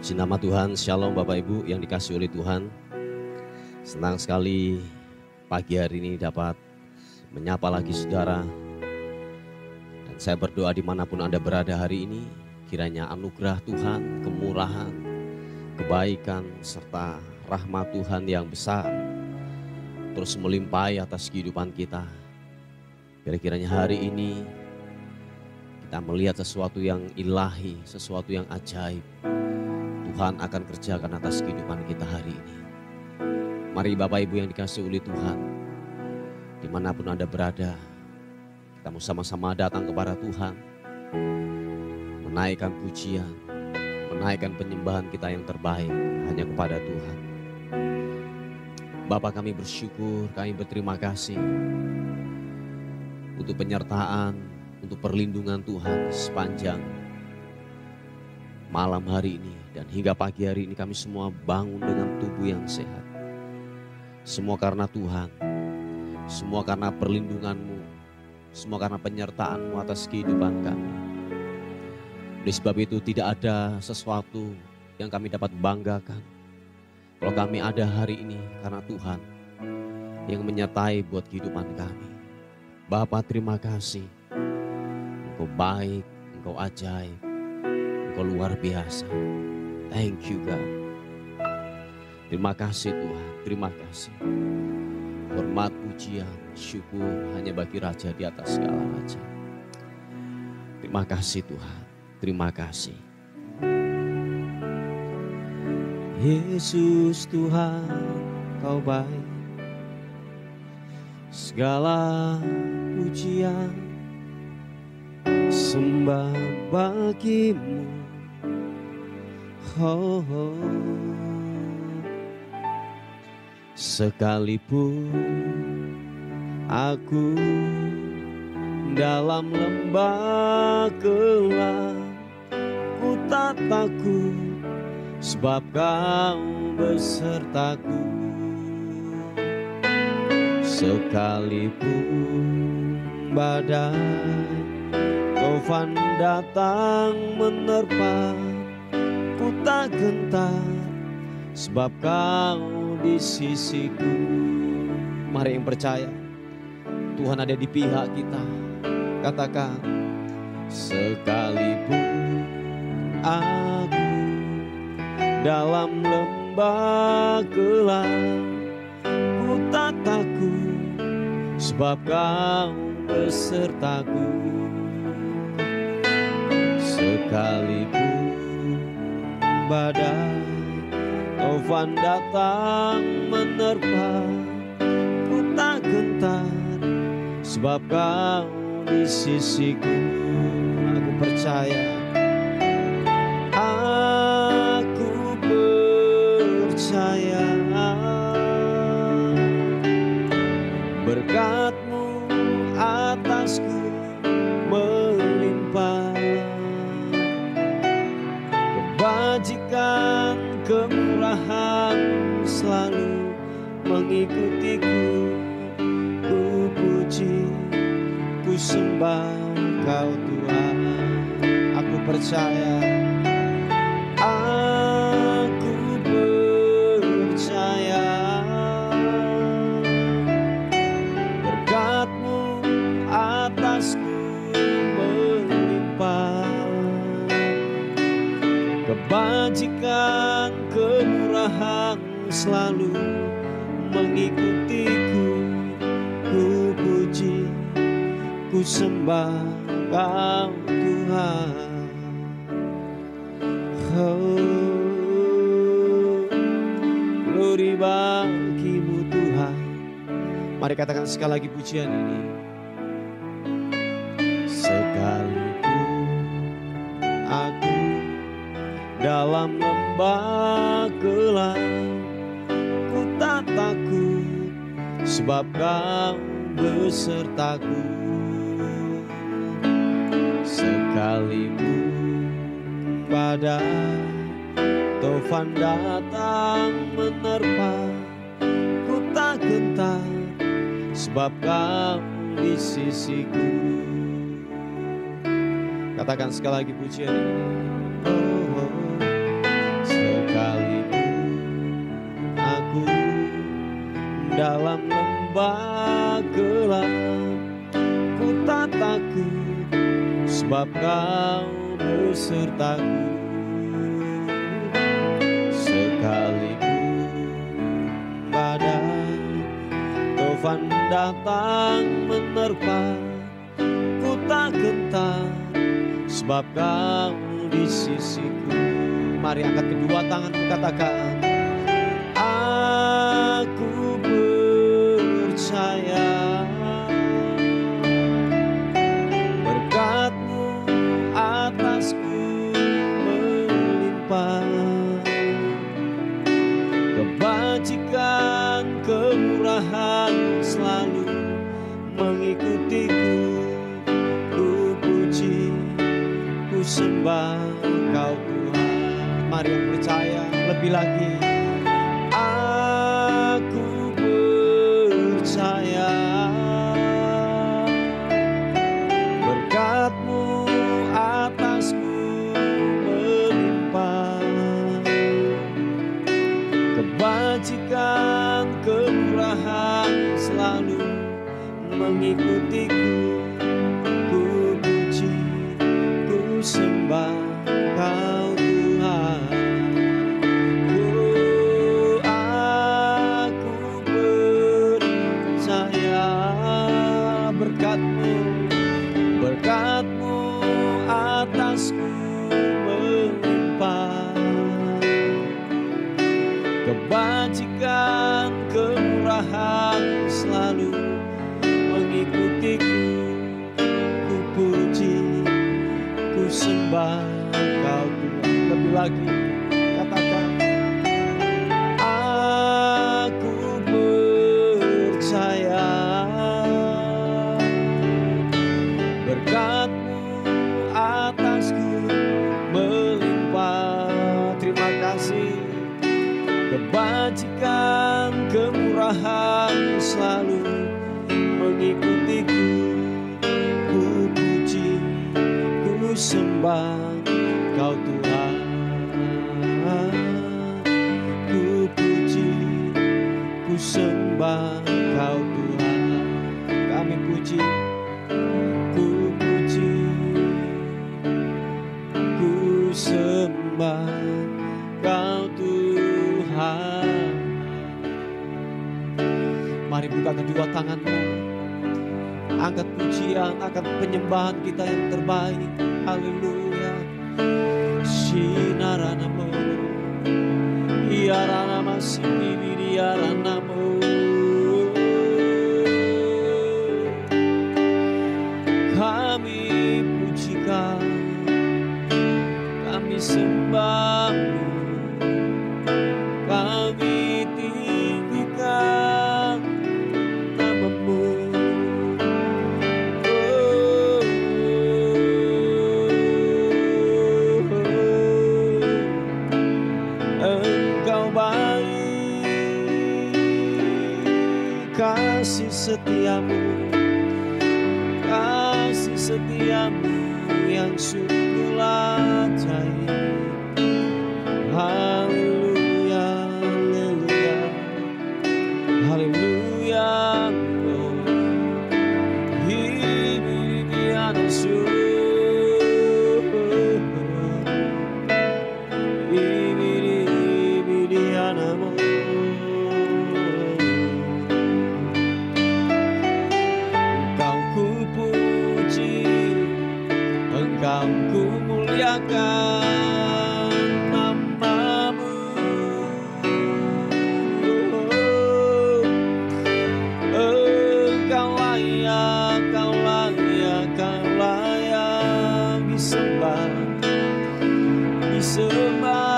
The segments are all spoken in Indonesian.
Puji nama Tuhan, Shalom Bapak Ibu yang dikasihi oleh Tuhan. Senang sekali pagi hari ini dapat menyapa lagi saudara. Dan saya berdoa dimanapun Anda berada hari ini, kiranya anugerah Tuhan, kemurahan, kebaikan, serta rahmat Tuhan yang besar terus melimpahi atas kehidupan kita. Kira-kiranya hari ini kita melihat sesuatu yang ilahi, sesuatu yang ajaib. Tuhan akan kerjakan atas kehidupan kita hari ini. Mari Bapak Ibu yang dikasihi oleh Tuhan, dimanapun Anda berada, kita mau sama-sama datang kepada Tuhan, menaikkan pujian, menaikkan penyembahan kita yang terbaik hanya kepada Tuhan. Bapa, kami bersyukur, kami berterima kasih untuk penyertaan, untuk perlindungan Tuhan sepanjang malam hari ini. Dan hingga pagi hari ini kami semua bangun dengan tubuh yang sehat. Semua karena Tuhan, semua karena perlindungan-Mu, semua karena penyertaan-Mu atas kehidupan kami. Oleh sebab itu tidak ada sesuatu yang kami dapat banggakan kalau kami ada hari ini karena Tuhan yang menyertai buat kehidupan kami. Bapa, terima kasih. Engkau baik, Engkau ajaib, Engkau luar biasa. Thank you God. Terima kasih Tuhan, terima kasih. Hormat, pujian, syukur hanya bagi Raja di atas segala raja. Terima kasih Tuhan, terima kasih. Yesus Tuhan, Kau baik. Segala pujian sembah bagimu. Oh, oh. Sekalipun aku dalam lembah gelap, ku tak takut sebab Kau besertaku. Sekalipun badai taufan datang menerpa, ku tak gentar sebab Kau di sisiku. Mari yang percaya Tuhan ada di pihak kita. Katakan, sekalipun aku dalam lembah gelap, ku tak takut sebab Kau besertaku. Sekalipun badai taufan datang menerpa, ku tak gentar sebab Kau di sisiku. Aku percaya, aku percaya berkat-Mu atasku melimpah. Kebajikan, kemurahan selalu mengikutiku. Ku puji, ku sembah Kau Tuhan. Aku percaya, aku percaya berkat-Mu atasku melimpah. Kebajikan, kemurahan selalu mengikutiku. Ku puji, ku sembah Kau Tuhan. Oh, glory bagi-Mu Tuhan. Mari katakan sekali lagi pujian ini. Sekalipun aku dalam lembah gelap, ku tak takut sebab Kau besertaku. Sekalipun badai taufan datang menerpa, ku tak gentar sebab Kau di sisiku. Katakan sekali lagi pujian ini. Oh, oh. dalam lembah gelap, ku tak takut sebab Kau besertaku. Sekalipun badai tofan datang menerpa, ku tak gentar sebab Kau di sisiku. Mari angkat kedua tanganmu, katakan, aku percaya berkat-Mu atasku melimpah, kebajikan kemurahan selalu mengikutiku. Ku puji, ku sembah Kau Tuhan. Mari yang percaya lebih lagi. Aku percaya berkat-Mu atasku melimpah, kebajikan kemurahan selalu mengikutiku. Ku puji, ku sembah Kau Tuhan. Aku percaya berkat-Mu, berkat-Mu atasku melimpah, kebajikan kemurahan selalu mengikutiku. Ku puji, ku sembah Kau Tuhan. Lebih lagi, katakan, aku percaya berkat-Mu atasku melimpah. Terima kasih. Kebajikan kemurahan selalu mengikutiku. Ku puji, ku sembah Kau Tuhan. Ku puji, ku sembah Kau Tuhan. Kami puji, ku puji, ku sembah Kau Tuhan. Mari buka kedua tanganmu, angkat pujian, angkat penyembahan kita yang terbaik. Haleluya. Shinaranamu, Iaranama Sibiri Iaranamu. Kami pujikan, kami sembah-Mu, kami tinggikan nama-Mu. Engkau baik, kasih setia-Mu, kasih setia-Mu yang sungguh ajaib. Haleluya, haleluya, haleluya. Engkau ku puji, Engkau ku muliakan nama-Mu. Engkau layak, Kau layak, Kau layak disembah, disembah.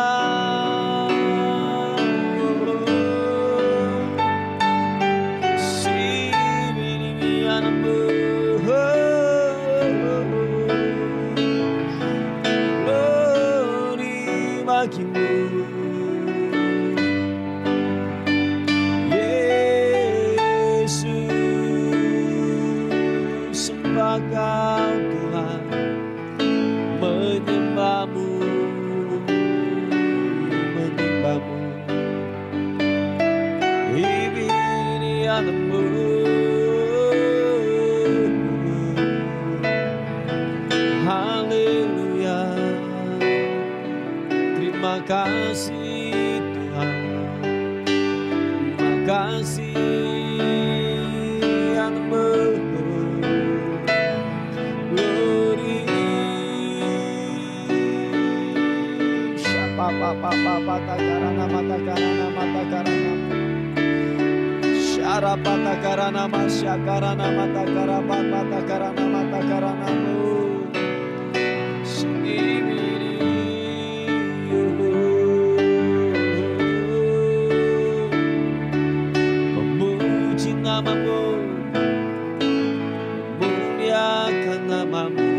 Oh, kasih Tuhan, terima kasih yang glory. Papa takarana mata karana syara pata karana masya karana mata karapat mata karana memuji namamu, memuliakan namamu.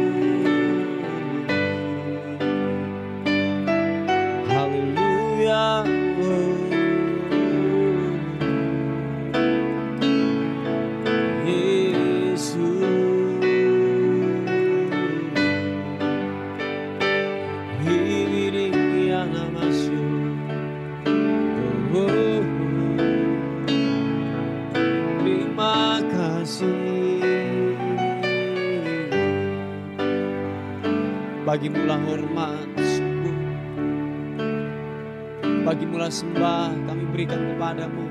Bagimulah hormat sungguh, bagimulah sembah kami berikan kepadamu.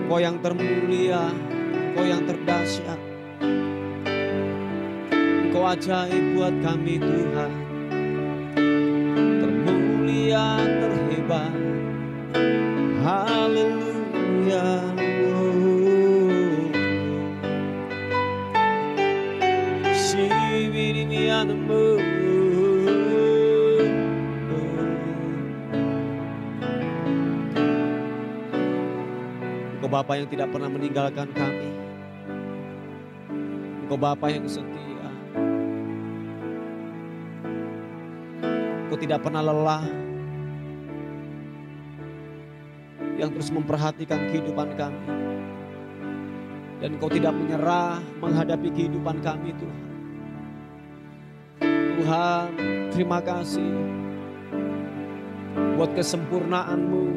Kau yang termulia, Kau yang terdahsyat, Engkau ajaib buat kami Tuhan, termulia, terhebat. Haleluya. Engkau Bapa yang tidak pernah meninggalkan kami. Engkau Bapa yang setia. Engkau tidak pernah lelah, yang terus memperhatikan kehidupan kami. Dan Engkau tidak menyerah menghadapi kehidupan kami Tuhan. Tuhan, terima kasih buat kesempurnaan-Mu,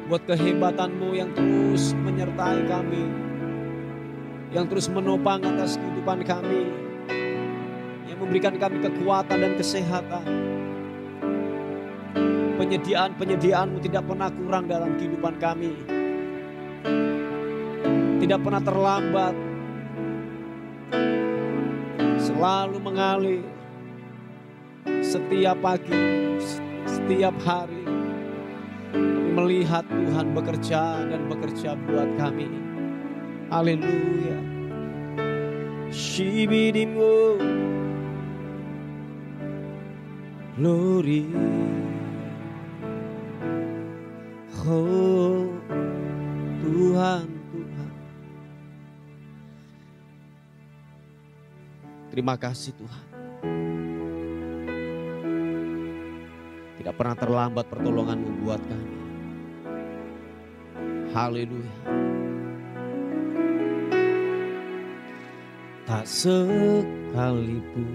buat kehebatan-Mu yang terus menyertai kami, yang terus menopang atas kehidupan kami, yang memberikan kami kekuatan dan kesehatan. Penyediaan-penyediaan-Mu tidak pernah kurang dalam kehidupan kami, tidak pernah terlambat, selalu mengalir setiap pagi, setiap hari. Melihat Tuhan bekerja dan bekerja buat kami. Haleluya. Shibidimu glory. Oh Tuhan, Tuhan. Terima kasih Tuhan. Tidak pernah terlambat pertolongan-Mu buat kami. Haleluya. Tak sekalipun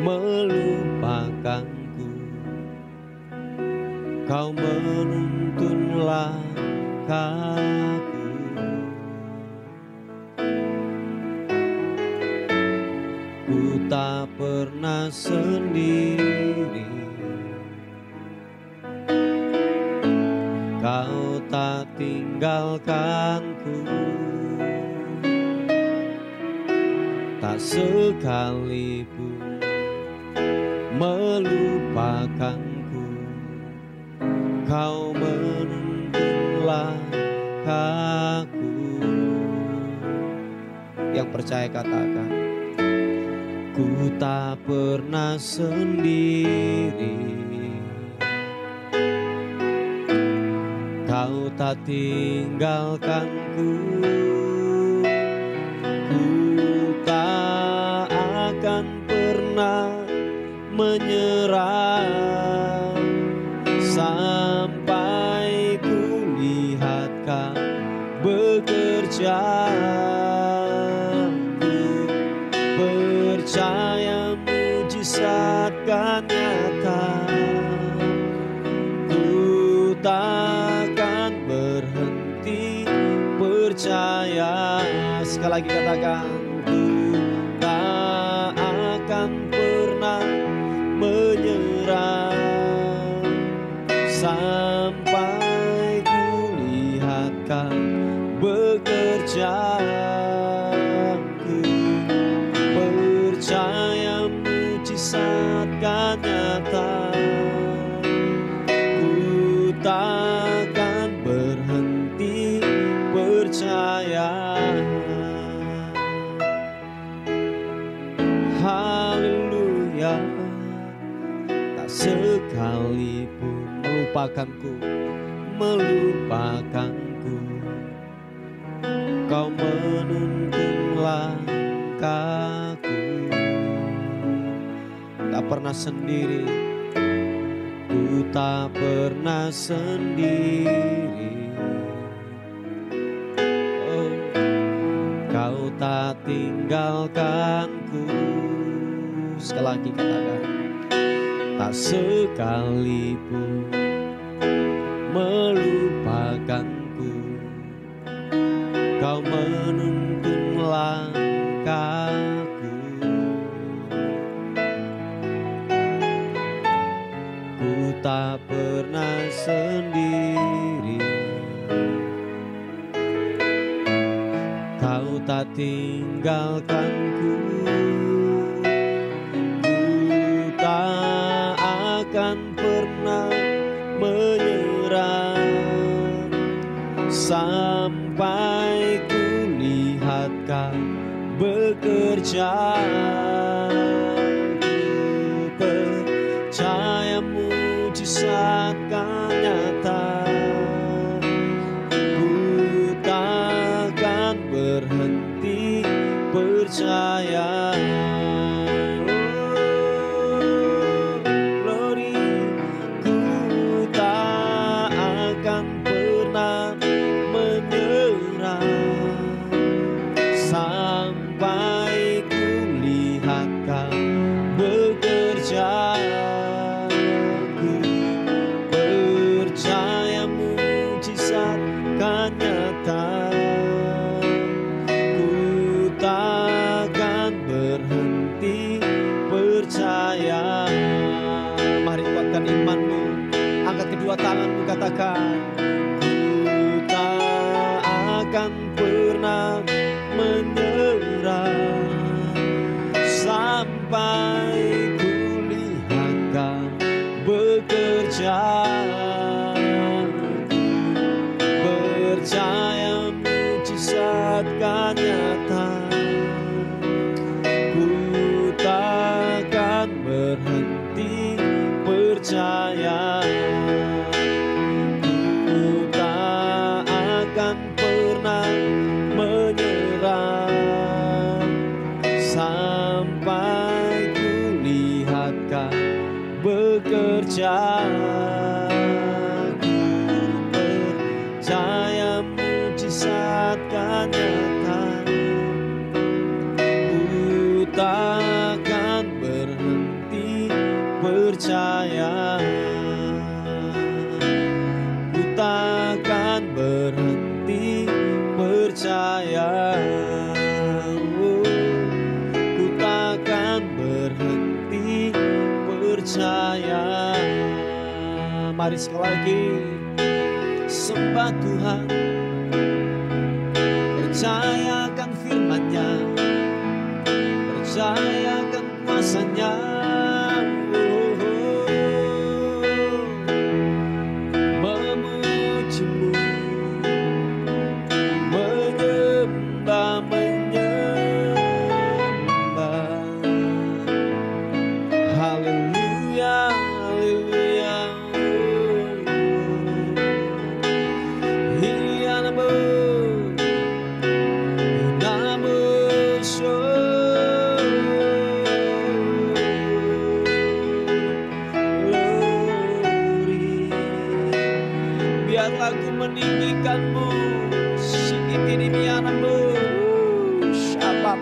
melupakanku, Kau menuntun langkahku. Ku tak pernah sendiri, Kau tak tinggalkanku. Tak sekalipun melupakanku, Kau menuntun langkahku. Yang percaya katakan, ku tak pernah sendiri, Kau tak tinggalkanku. Ku tak akan pernah menyerah sampai ku lihat Kau bekerja. Ku percaya mujizat kan nyata. Ku takkan berhenti percaya. Sekali lagi katakan, ku tak akan akan pernah menyerah sampai kulihat Kau bekerja. Ku percaya mujizat kan nyata. Ku takkan berhenti percaya. Haleluya. Tak sekalipun melupakanku, Kau menuntun langkahku. Tak pernah sendiri, ku tak pernah sendiri. Oh, Kau tak tinggalkanku. Sekali lagi katakan, tak sekalipun melupakanku, Kau menuntun langkahku. Ku tak pernah sendiri. Kau tak tinggalkanku. Ku tak akan pernah menyerah sampai kulihat Kau bekerja. Ku percaya mujizat kan nyata. Ku takkan berhenti percaya. Tanganmu katakan, ku tak akan pernah menyerah sampai kulihat Kau bekerja. Ku percaya mujizat kan nyata. Ku takkan berhenti percaya. Bekerja, ku percaya mujizat kan nyata. Ku takkan berhenti percaya. Ku takkan berhenti percaya. Ku takkan berhenti percaya. Mari sekali lagi sembah Tuhan, percayakan firman-Nya, percayakan kuasa-Nya. Memuji-Mu, menyembah. Haleluya, haleluya. Biarlah ku meninggikan-Mu, ini mianamu, siapa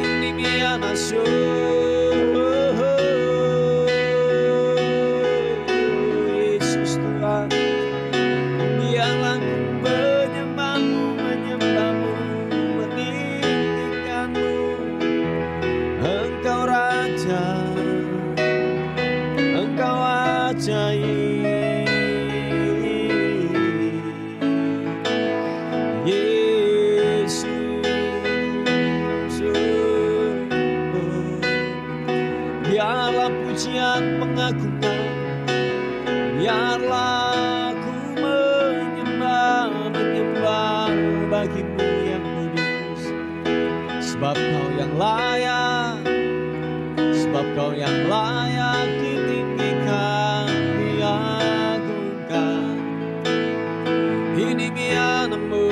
ini mianasu. Yesus Tuhan, biarlah ku menyembah-Mu, meninggikan-Mu. Sebab Kau yang layak, sebab Kau yang layak ditinggikan, diagungkan. Ini mianamu,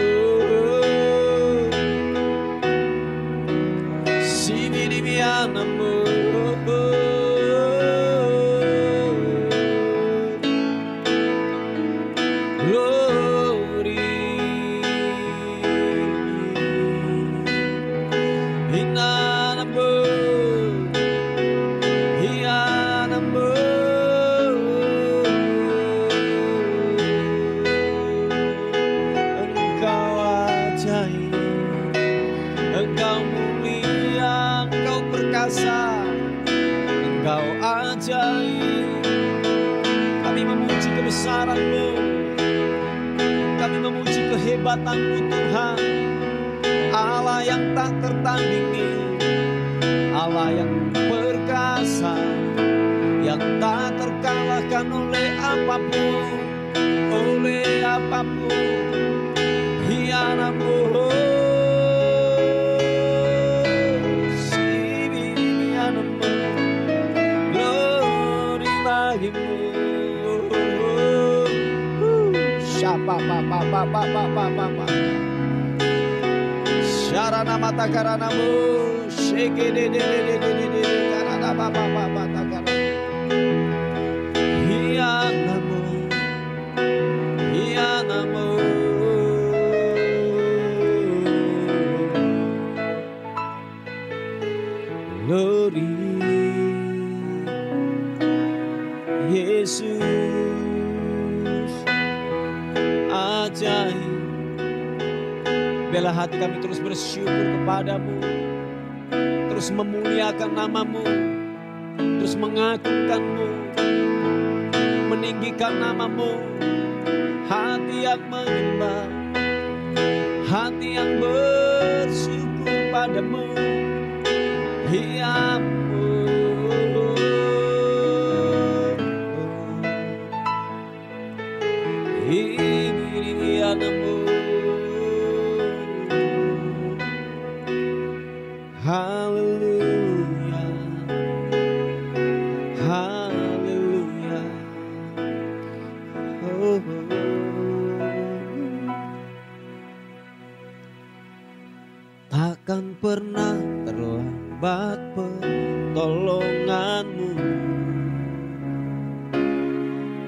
sini di mianamu. Engkau ajaib. Kami memuji kebesaran-Mu, kami memuji kehebatan-Mu Tuhan. Allah yang tak tertandingi, Allah yang perkasa, yang tak terkalahkan oleh apapun, oleh apapun. Hianamu Syarana mata karanamu, shake de karana baba takara. Hianamu, hianamu. Glory Yesus ajaib. Biarlah hati kami terus bersyukur kepadamu, terus memuliakan namamu, terus mengagungkanmu, meninggikan namamu. Hati yang menyembah, hati yang bersyukur padamu. Hiamu hianamu. Haleluya, haleluya. Oh. Takkan pernah terlambat pertolonganmu,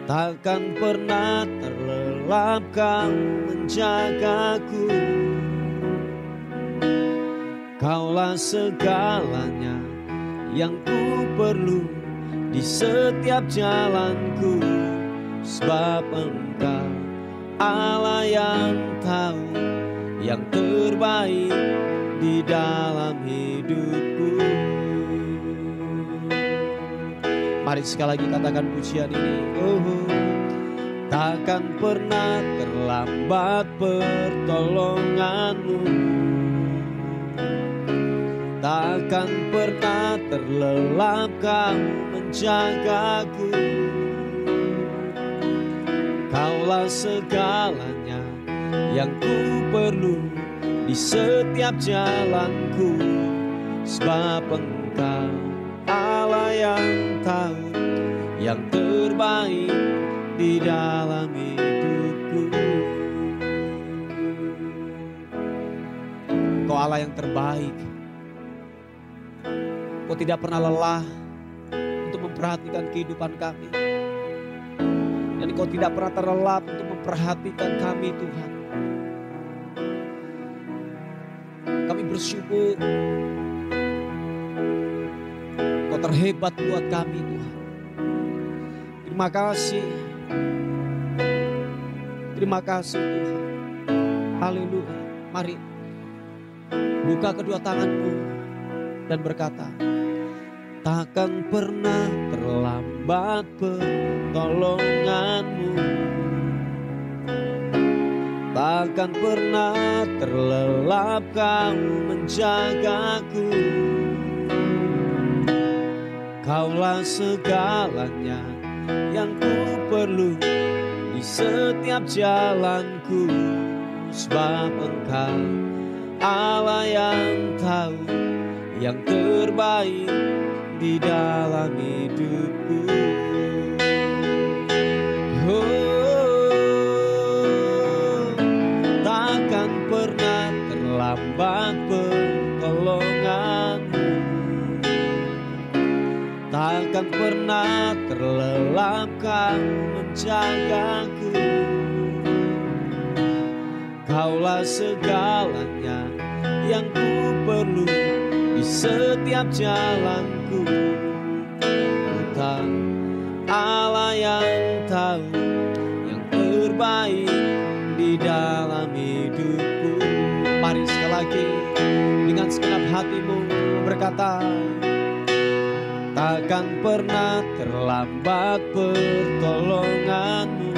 takkan pernah terlelap Kau menjagaku. Kaulah segalanya yang ku perlu di setiap jalanku. Sebab Engkau Allah yang tahu yang terbaik di dalam hidupku. Mari sekali lagi katakan pujian ini. Oh, takkan pernah terlambat pertolonganmu, takkan pernah terlelap Kau menjagaku. Kaulah segalanya yang ku perlu di setiap jalanku. Sebab Engkau Allah yang tahu yang terbaik di dalam hidupku. Kau Allah yang terbaik. Kau tidak pernah lelah untuk memperhatikan kehidupan kami. Dan Kau tidak pernah terlelap untuk memperhatikan kami Tuhan. Kami bersyukur Kau terhebat buat kami Tuhan. Terima kasih. Terima kasih Tuhan. Haleluya. Mari buka kedua tanganmu dan berkata, takkan pernah terlambat pertolonganmu, takkan pernah terlelap Kau menjagaku. Kaulah segalanya yang ku perlu di setiap jalanku. Sebab Engkau Allah yang tahu tahu yang terbaik di dalam hidupku. Takkan pernah terlambat pertolonganmu, takkan pernah terlelap Kau menjagaku. Kaulah segalanya yang ku perlu di setiap jalanku. Engkau Allah yang tahu yang terbaik di dalam hidupku. Mari sekali lagi dengan segenap hatimu berkata, takkan pernah terlambat pertolonganmu,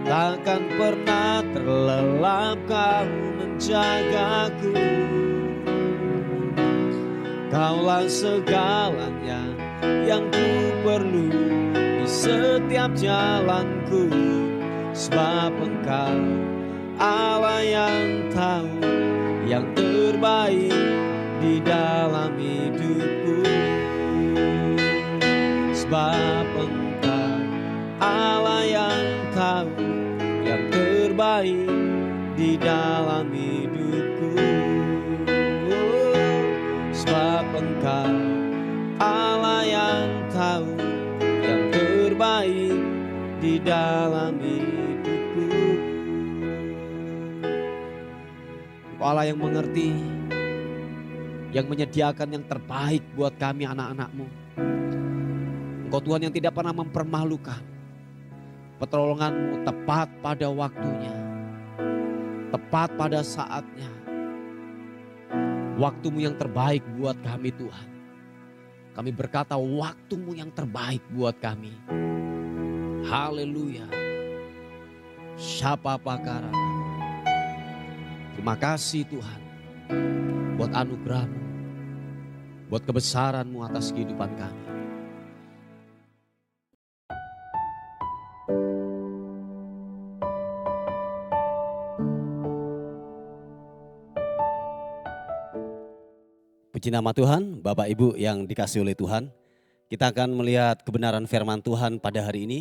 takkan pernah terlelap Kau menjagaku. Kaulah segalanya yang ku perlu di setiap jalanku. Sebab Engkau Allah yang tahu yang terbaik di dalam hidupku. Sebab Engkau Allah yang tahu yang terbaik di dalam hidupku. Sebab Engkau Allah yang tahu yang terbaik di dalam hidupku. Engkau Allah yang mengerti, yang menyediakan yang terbaik buat kami anak-anak-Mu. Engkau Tuhan yang tidak pernah mempermalukan. Pertolongan-Mu tepat pada waktunya, tepat pada saatnya. Waktu-Mu yang terbaik buat kami Tuhan. Kami berkata waktu-Mu yang terbaik buat kami. Haleluya. Syapa pakara. Terima kasih Tuhan buat anugerah-Mu, buat kebesaran-Mu atas kehidupan kami. Puji nama Tuhan, Bapak Ibu yang dikasihi oleh Tuhan. Kita akan melihat kebenaran firman Tuhan pada hari ini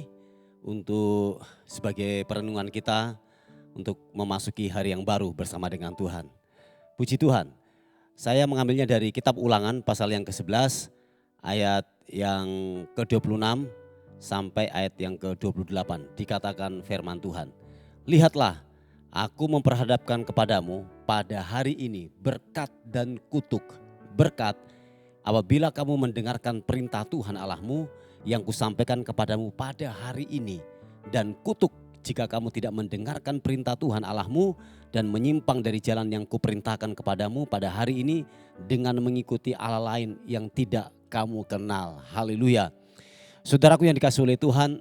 untuk sebagai perenungan kita untuk memasuki hari yang baru bersama dengan Tuhan. Puji Tuhan, saya mengambilnya dari kitab Ulangan pasal yang ke-11 ayat yang ke-26 sampai ayat yang ke-28. Dikatakan firman Tuhan, lihatlah aku memperhadapkan kepadamu pada hari ini berkat dan kutuk. Berkat apabila kamu mendengarkan perintah Tuhan Allahmu yang kusampaikan kepadamu pada hari ini. Dan kutuk jika kamu tidak mendengarkan perintah Tuhan Allahmu dan menyimpang dari jalan yang kuperintahkan kepadamu pada hari ini dengan mengikuti Allah lain yang tidak kamu kenal. Haleluya. Saudaraku yang dikasihi oleh Tuhan,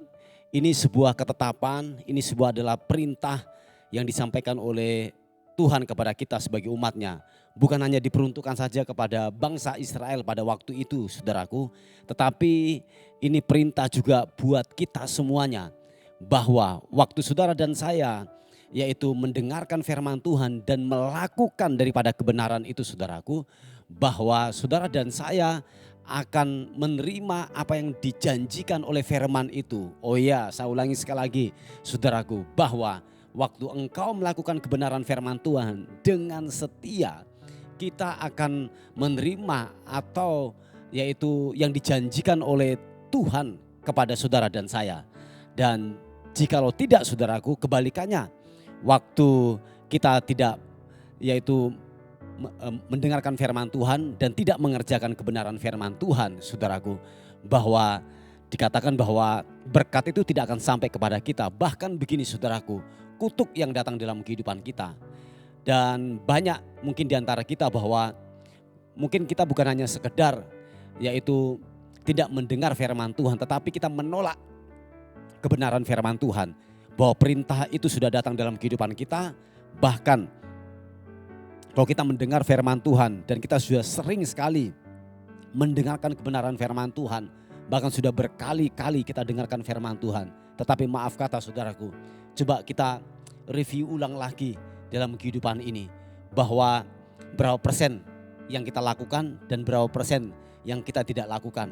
ini sebuah ketetapan, ini sebuah adalah perintah yang disampaikan oleh Tuhan kepada kita sebagai umatnya. Bukan hanya diperuntukkan saja kepada bangsa Israel pada waktu itu saudaraku. Tetapi ini perintah juga buat kita semuanya. Bahwa waktu saudara dan saya yaitu mendengarkan firman Tuhan dan melakukan daripada kebenaran itu saudaraku. Bahwa saudara dan saya akan menerima apa yang dijanjikan oleh firman itu. Oh ya, saya ulangi sekali lagi saudaraku. Bahwa waktu engkau melakukan kebenaran firman Tuhan dengan setia, kita akan menerima atau yaitu yang dijanjikan oleh Tuhan kepada saudara dan saya. Dan jikalau tidak saudaraku, kebalikannya, waktu kita tidak yaitu mendengarkan firman Tuhan dan tidak mengerjakan kebenaran firman Tuhan saudaraku, bahwa dikatakan bahwa berkat itu tidak akan sampai kepada kita. Bahkan begini saudaraku, kutuk yang datang dalam kehidupan kita. Dan banyak mungkin diantara kita bahwa mungkin kita bukan hanya sekedar yaitu tidak mendengar firman Tuhan, tetapi kita menolak kebenaran firman Tuhan. Bahwa perintah itu sudah datang dalam kehidupan kita. Bahkan kalau kita mendengar firman Tuhan dan kita sudah sering sekali mendengarkan kebenaran firman Tuhan. Bahkan sudah berkali-kali kita dengarkan firman Tuhan. Tetapi maaf kata saudaraku, coba kita review ulang lagi dalam kehidupan ini. Bahwa berapa persen yang kita lakukan dan berapa persen yang kita tidak lakukan.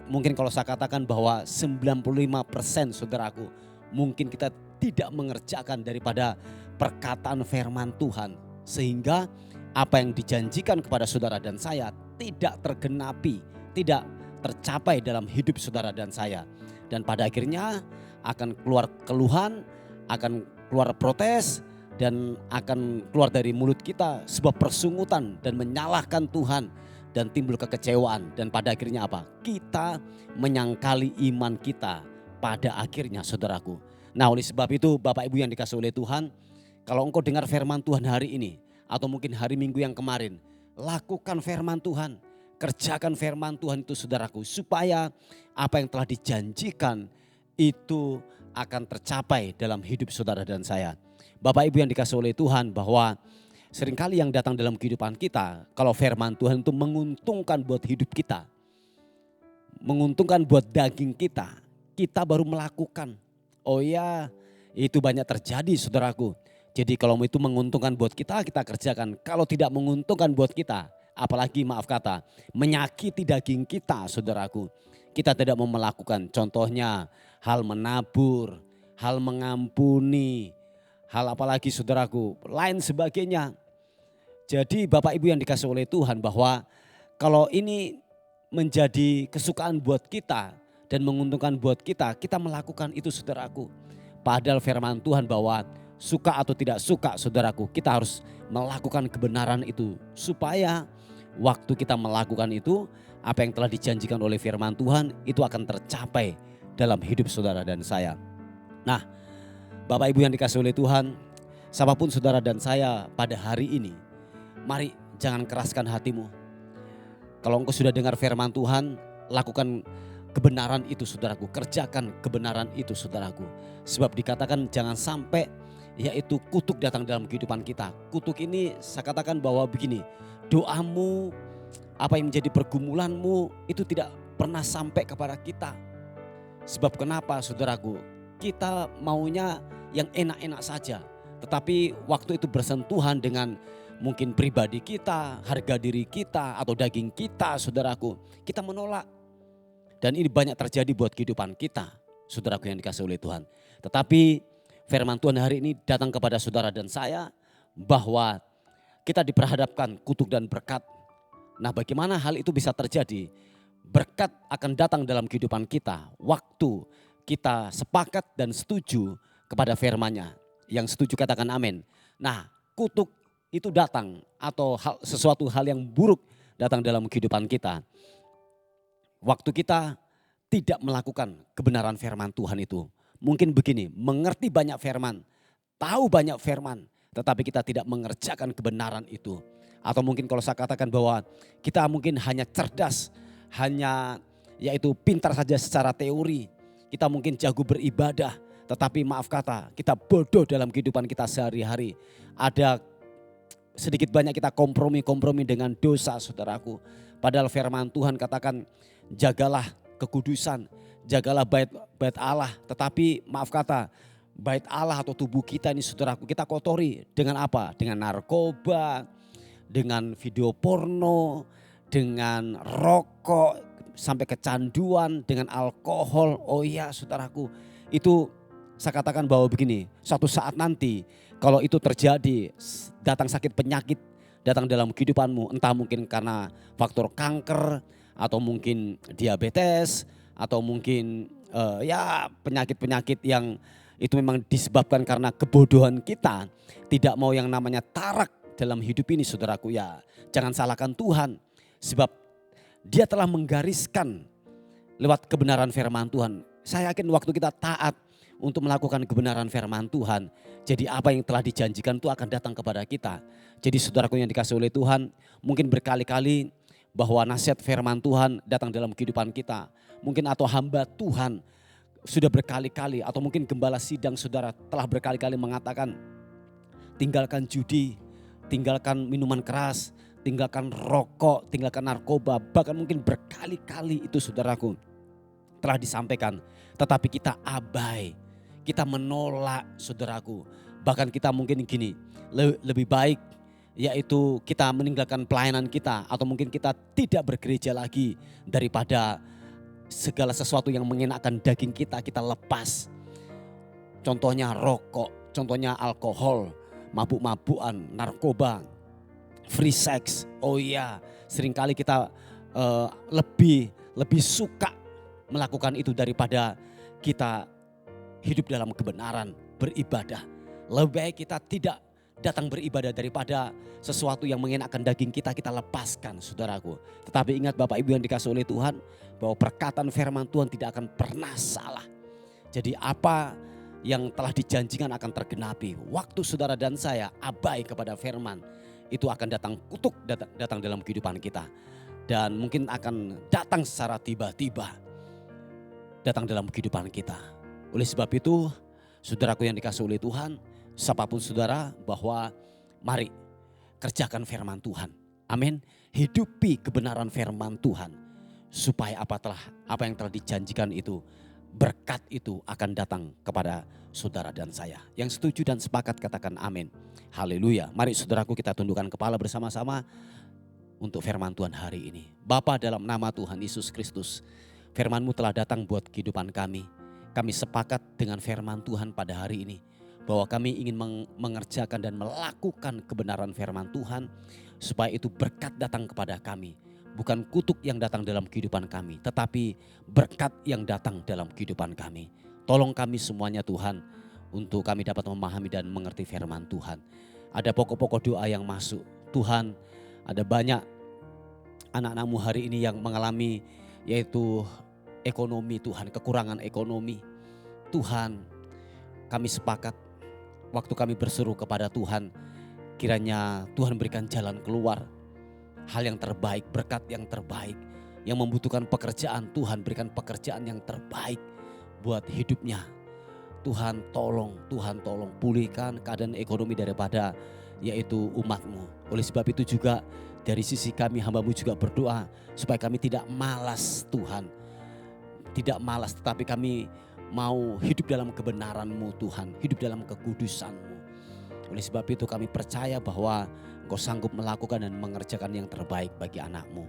Mungkin kalau saya katakan bahwa 95% saudaraku, mungkin kita tidak mengerjakan daripada perkataan firman Tuhan. Sehingga apa yang dijanjikan kepada saudara dan saya tidak tergenapi, tidak tercapai dalam hidup saudara dan saya. Dan pada akhirnya akan keluar keluhan, akan keluar protes, dan akan keluar dari mulut kita sebuah persungutan dan menyalahkan Tuhan dan timbul kekecewaan. Dan pada akhirnya apa? Kita menyangkali iman kita pada akhirnya saudaraku. Nah oleh sebab itu Bapak Ibu yang dikasihi oleh Tuhan, kalau engkau dengar firman Tuhan hari ini atau mungkin hari Minggu yang kemarin, lakukan firman Tuhan, kerjakan firman Tuhan itu saudaraku, supaya apa yang telah dijanjikan itu akan tercapai dalam hidup saudara dan saya. Bapak Ibu yang dikasihi oleh Tuhan, bahwa seringkali yang datang dalam kehidupan kita, kalau firman Tuhan itu menguntungkan buat hidup kita, menguntungkan buat daging kita, kita baru melakukan. Oh ya, itu banyak terjadi saudaraku. Jadi kalau itu menguntungkan buat kita, kita kerjakan. Kalau tidak menguntungkan buat kita, apalagi maaf kata, menyakiti daging kita saudaraku, kita tidak mau melakukan. Contohnya hal menabur, hal mengampuni, hal apalagi saudaraku, lain sebagainya. Jadi Bapak Ibu yang dikasihi oleh Tuhan, bahwa kalau ini menjadi kesukaan buat kita dan menguntungkan buat kita, kita melakukan itu saudaraku. Padahal firman Tuhan bahwa suka atau tidak suka saudaraku, kita harus melakukan kebenaran itu. Supaya waktu kita melakukan itu, apa yang telah dijanjikan oleh firman Tuhan itu akan tercapai dalam hidup saudara dan saya. Nah Bapak Ibu yang dikasihi oleh Tuhan, siapapun saudara dan saya pada hari ini, mari jangan keraskan hatimu. Kalau engkau sudah dengar firman Tuhan, lakukan kebenaran itu saudaraku, kerjakan kebenaran itu saudaraku. Sebab dikatakan jangan sampai yaitu kutuk datang dalam kehidupan kita. Kutuk ini saya katakan bahwa begini, doamu, apa yang menjadi pergumulanmu itu tidak pernah sampai kepada kita. Sebab kenapa saudaraku? Kita maunya yang enak-enak saja. Tetapi waktu itu bersentuhan dengan mungkin pribadi kita, harga diri kita atau daging kita saudaraku, kita menolak. Dan ini banyak terjadi buat kehidupan kita saudaraku yang dikasihi oleh Tuhan. Tetapi firman Tuhan hari ini datang kepada saudara dan saya bahwa kita diperhadapkan kutuk dan berkat. Nah bagaimana hal itu bisa terjadi? Berkat akan datang dalam kehidupan kita waktu kita sepakat dan setuju kepada firman-Nya. Yang setuju katakan amin. Nah kutuk itu datang atau sesuatu hal yang buruk datang dalam kehidupan kita waktu kita tidak melakukan kebenaran firman Tuhan itu. Mungkin begini, mengerti banyak firman, tahu banyak firman, tetapi kita tidak mengerjakan kebenaran itu. Atau mungkin kalau saya katakan bahwa kita mungkin hanya cerdas, hanya yaitu pintar saja secara teori. Kita mungkin jago beribadah, tetapi maaf kata kita bodoh dalam kehidupan kita sehari-hari. Ada sedikit banyak kita kompromi dengan dosa saudaraku. Padahal firman Tuhan katakan jagalah kekudusan, jagalah bait Allah. Tetapi maaf kata bait Allah atau tubuh kita ini saudaraku, kita kotori dengan apa? Dengan narkoba, dengan video porno, dengan rokok, sampai kecanduan, dengan alkohol. Oh iya saudaraku, itu saya katakan bahwa begini, suatu saat nanti kalau itu terjadi, datang sakit penyakit, datang dalam kehidupanmu, entah mungkin karena faktor kanker, atau mungkin diabetes, atau mungkin ya penyakit-penyakit yang itu memang disebabkan karena kebodohan kita, tidak mau yang namanya tarak dalam hidup ini saudaraku. Ya jangan salahkan Tuhan, sebab Dia telah menggariskan lewat kebenaran firman Tuhan. Saya yakin waktu kita taat untuk melakukan kebenaran firman Tuhan, jadi apa yang telah dijanjikan itu akan datang kepada kita. Jadi saudaraku yang dikasihi oleh Tuhan, mungkin berkali-kali bahwa nasihat firman Tuhan datang dalam kehidupan kita. Mungkin atau hamba Tuhan sudah berkali-kali, atau mungkin gembala sidang saudara telah berkali-kali mengatakan tinggalkan judi, tinggalkan minuman keras, tinggalkan rokok, tinggalkan narkoba. Bahkan mungkin berkali-kali itu saudaraku telah disampaikan. Tetapi kita abai, kita menolak saudaraku. Bahkan kita mungkin gini, lebih baik yaitu kita meninggalkan pelayanan kita atau mungkin kita tidak bergereja lagi, daripada segala sesuatu yang mengenakan daging kita lepas. Contohnya rokok, contohnya alkohol, mabuk-mabukan, narkoba, free sex. Oh iya, seringkali kita lebih suka melakukan itu daripada kita hidup dalam kebenaran, beribadah. Lebih baik kita tidak datang beribadah daripada sesuatu yang mengenakan daging kita lepaskan, saudaraku. Tetapi ingat Bapak Ibu yang dikasihi oleh Tuhan, bahwa perkataan firman Tuhan tidak akan pernah salah. Jadi apa yang telah dijanjikan akan tergenapi. Waktu saudara dan saya abai kepada firman, itu akan datang kutuk datang dalam kehidupan kita. Dan mungkin akan datang secara tiba-tiba datang dalam kehidupan kita. Oleh sebab itu, saudaraku yang dikasihi oleh Tuhan, siapapun saudara, bahwa mari kerjakan firman Tuhan. Amin. Hidupi kebenaran firman Tuhan, supaya apa yang telah dijanjikan itu, berkat itu akan datang kepada saudara dan saya. Yang setuju dan sepakat katakan amin. Haleluya. Mari saudaraku, kita tundukkan kepala bersama-sama untuk firman Tuhan hari ini. Bapa, dalam nama Tuhan Yesus Kristus, firman-Mu telah datang buat kehidupan kami. Kami sepakat dengan firman Tuhan pada hari ini, bahwa kami ingin mengerjakan dan melakukan kebenaran firman Tuhan, supaya itu berkat datang kepada kami. Bukan kutuk yang datang dalam kehidupan kami, tetapi berkat yang datang dalam kehidupan kami. Tolong kami semuanya Tuhan, untuk kami dapat memahami dan mengerti firman Tuhan. Ada pokok-pokok doa yang masuk. Tuhan, ada banyak anak-anak-Mu hari ini yang mengalami, yaitu ekonomi Tuhan, kekurangan ekonomi. Tuhan, kami sepakat, waktu kami berseru kepada Tuhan, kiranya Tuhan berikan jalan keluar, hal yang terbaik, berkat yang terbaik. Yang membutuhkan pekerjaan, Tuhan berikan pekerjaan yang terbaik buat hidupnya. Tuhan tolong pulihkan keadaan ekonomi daripada yaitu umat-Mu. Oleh sebab itu juga dari sisi kami, hamba-Mu juga berdoa supaya kami tidak malas Tuhan. Tidak malas, tetapi kami mau hidup dalam kebenaran-Mu Tuhan, hidup dalam kekudusan-Mu. Oleh sebab itu kami percaya bahwa Engkau sanggup melakukan dan mengerjakan yang terbaik bagi anak-Mu.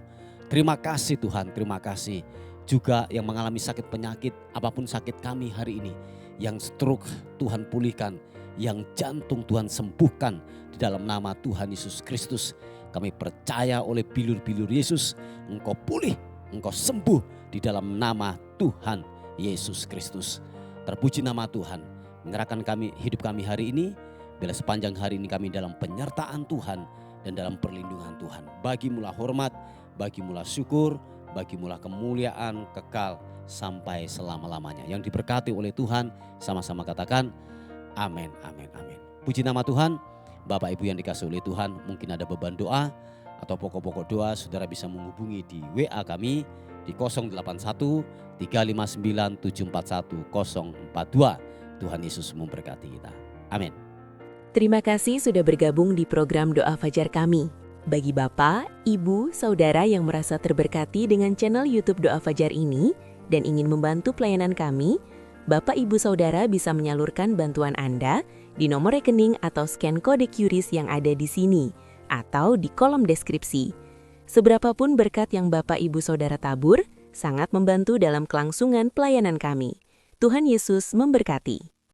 Terima kasih Tuhan, terima kasih. Juga yang mengalami sakit penyakit, apapun sakit kami hari ini, yang stroke Tuhan pulihkan, yang jantung Tuhan sembuhkan di dalam nama Tuhan Yesus Kristus. Kami percaya oleh bilur-bilur Yesus, Engkau pulih, Engkau sembuh di dalam nama Tuhan Yesus Kristus. Terpuji nama Tuhan. Menyerahkan hidup kami hari ini, bila sepanjang hari ini kami dalam penyertaan Tuhan dan dalam perlindungan Tuhan. Bagi-Mulah hormat, bagi-Mulah syukur, bagi-Mulah kemuliaan kekal sampai selama-lamanya. Yang diberkati oleh Tuhan, sama-sama katakan amin, amin, amin. Puji nama Tuhan. Bapak Ibu yang dikasihi oleh Tuhan, mungkin ada beban doa atau pokok-pokok doa, saudara bisa menghubungi di WA kami di 081 359 741 042. Tuhan Yesus memberkati kita. Amin. Terima kasih sudah bergabung di program Doa Fajar kami. Bagi Bapak, Ibu, Saudara yang merasa terberkati dengan channel YouTube Doa Fajar ini dan ingin membantu pelayanan kami, Bapak, Ibu, Saudara bisa menyalurkan bantuan Anda di nomor rekening atau scan kode QRIS yang ada di sini atau di kolom deskripsi. Seberapapun berkat yang Bapak, Ibu, Saudara tabur, sangat membantu dalam kelangsungan pelayanan kami. Tuhan Yesus memberkati.